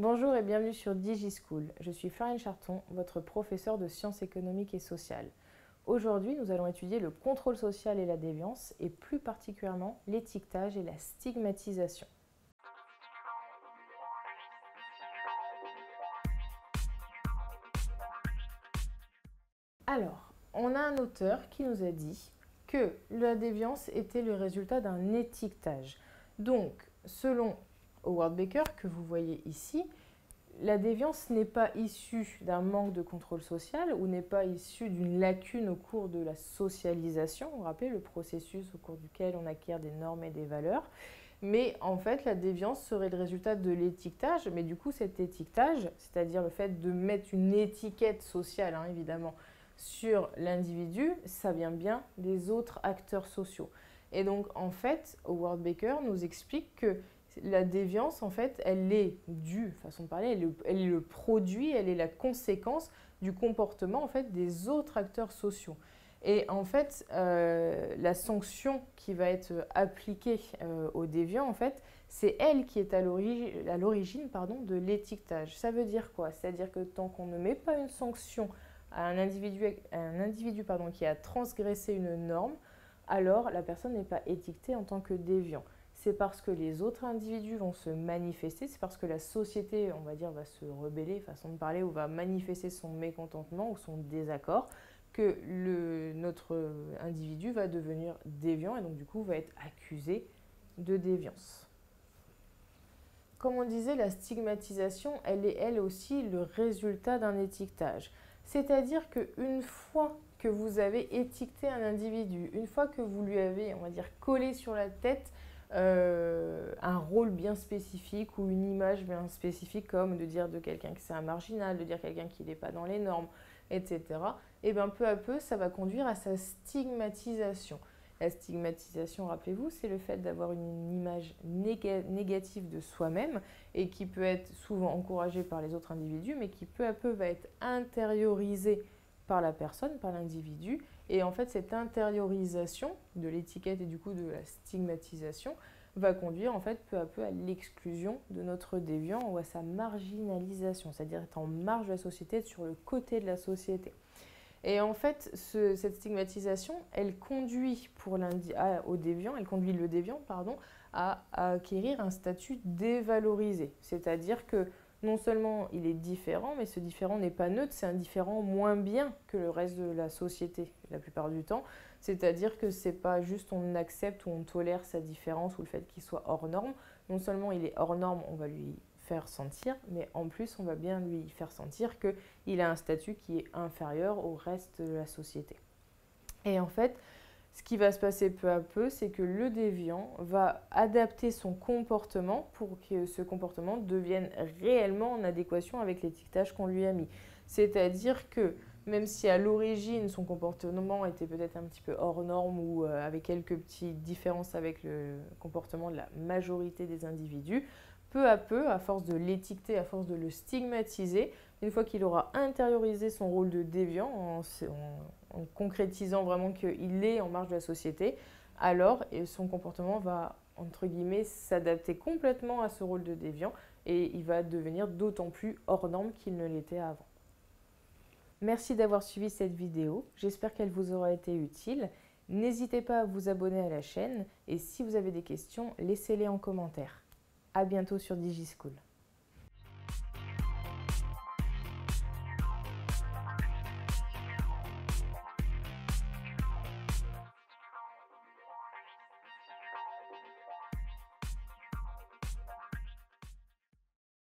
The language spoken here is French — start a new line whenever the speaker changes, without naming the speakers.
Bonjour et bienvenue sur DigiSchool. Je suis Floriane Charton, votre professeure de sciences économiques et sociales. Aujourd'hui, nous allons étudier le contrôle social et la déviance, et plus particulièrement l'étiquetage et la stigmatisation. Alors, on a un auteur qui nous a dit que la déviance était le résultat d'un étiquetage. Donc, selon Howard Baker, que vous voyez ici, la déviance n'est pas issue d'un manque de contrôle social ou n'est pas issue d'une lacune au cours de la socialisation, vous vous rappelez le processus au cours duquel on acquiert des normes et des valeurs, mais en fait la déviance serait le résultat de l'étiquetage, mais du coup cet étiquetage, c'est-à-dire le fait de mettre une étiquette sociale évidemment sur l'individu, ça vient bien des autres acteurs sociaux. Et donc en fait Howard Baker nous explique que la déviance, en fait, elle est due, façon de parler, elle est le produit, elle est la conséquence du comportement en fait, des autres acteurs sociaux. Et en fait, la sanction qui va être appliquée aux déviants, en fait, c'est elle qui est à l'origine de l'étiquetage. Ça veut dire quoi? C'est-à-dire que tant qu'on ne met pas une sanction à un individu qui a transgressé une norme, alors la personne n'est pas étiquetée en tant que déviant. C'est parce que les autres individus vont se manifester, c'est parce que la société, on va dire, va se rebeller, façon de parler, ou va manifester son mécontentement ou son désaccord, que notre individu va devenir déviant et donc du coup va être accusé de déviance. Comme on disait, la stigmatisation, elle est elle aussi le résultat d'un étiquetage. C'est-à-dire qu'une fois que vous avez étiqueté un individu, une fois que vous lui avez, on va dire, collé sur la tête un rôle bien spécifique ou une image bien spécifique, comme de dire de quelqu'un que c'est un marginal, de dire quelqu'un qui n'est pas dans les normes, etc. Et bien peu à peu, ça va conduire à sa stigmatisation. La stigmatisation, rappelez-vous, c'est le fait d'avoir une image négative de soi-même et qui peut être souvent encouragée par les autres individus, mais qui peu à peu va être intériorisée par la personne, par l'individu. Et en fait, cette intériorisation de l'étiquette et du coup de la stigmatisation va conduire en fait peu à peu à l'exclusion de notre déviant ou à sa marginalisation, c'est-à-dire être en marge de la société, être sur le côté de la société. Et en fait, cette stigmatisation, elle conduit au déviant, elle conduit le déviant, à acquérir un statut dévalorisé. C'est-à-dire que non seulement il est différent, mais ce différent n'est pas neutre, c'est un différent moins bien que le reste de la société, la plupart du temps. C'est-à-dire que c'est pas juste on accepte ou on tolère sa différence ou le fait qu'il soit hors norme. Non seulement il est hors norme, on va lui faire sentir, mais en plus on va bien lui faire sentir qu'il a un statut qui est inférieur au reste de la société. Et en fait, ce qui va se passer peu à peu, c'est que le déviant va adapter son comportement pour que ce comportement devienne réellement en adéquation avec l'étiquetage qu'on lui a mis. C'est-à-dire que même si à l'origine son comportement était peut-être un petit peu hors norme ou avec quelques petites différences avec le comportement de la majorité des individus, peu à peu, à force de l'étiqueter, à force de le stigmatiser, une fois qu'il aura intériorisé son rôle de déviant en concrétisant vraiment qu'il est en marge de la société, alors son comportement va, entre guillemets, s'adapter complètement à ce rôle de déviant et il va devenir d'autant plus hors norme qu'il ne l'était avant. Merci d'avoir suivi cette vidéo, j'espère qu'elle vous aura été utile. N'hésitez pas à vous abonner à la chaîne et si vous avez des questions, laissez-les en commentaire. À bientôt sur DigiSchool.